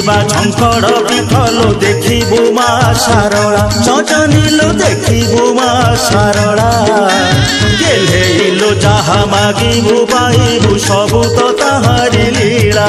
जिबा झंकड़ पीठलो देखिबु मा सारला चचनीलो देखिबु मा सारला गेलेइलो जहा मागिबु पाइबु सबु तो ताहारी लीला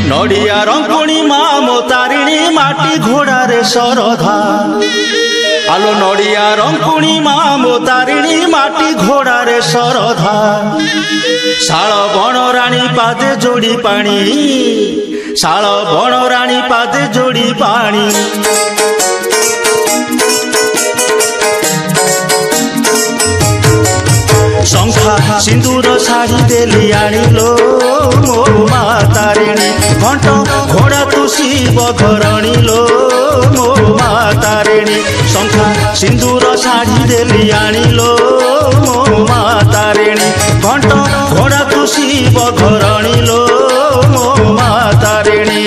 नड़िया रंकुणी माँ मो तारिणी माटी घोड़ा रे सरधा आलो नड़िया रंकुणी माँ मो तारिणी माटी घोड़ा रे सरधा शाल बण राणी पादे जोड़ी पानी शाल बण राणी पादे जोड़ी पानी शंखा सिंदूर शाढ़ी देली आनिलो मो मा तारिणी घंट घोड़ा तू शिव घरणीलो मो मा तारिणी शंखा सिंदूर शाढ़ी देली आनिलो मो मा तारिणी घंट घोड़ा तू शिव घरणीलो मो मा तारिणी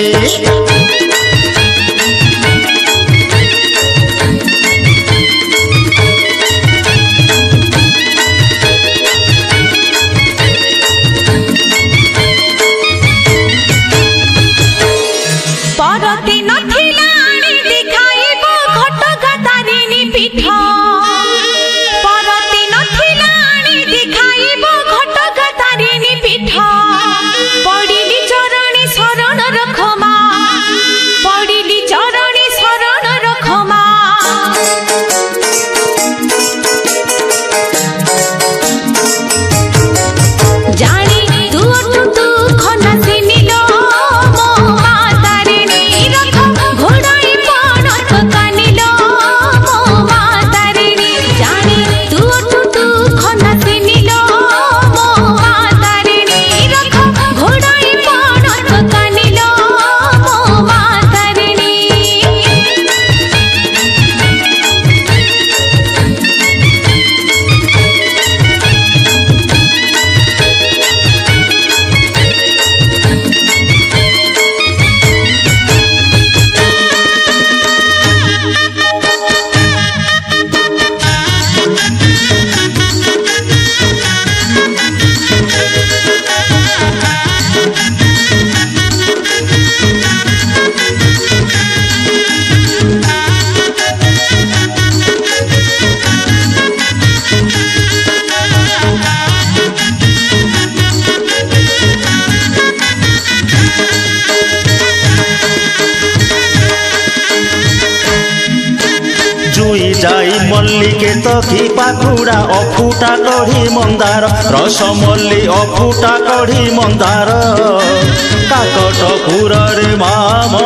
जाई मल्लिके तकी पाखुड़ा अफुटा कढ़ी मंदार रसमल्ली अफुटा कढ़ी मंदार काकट पुर रे माम।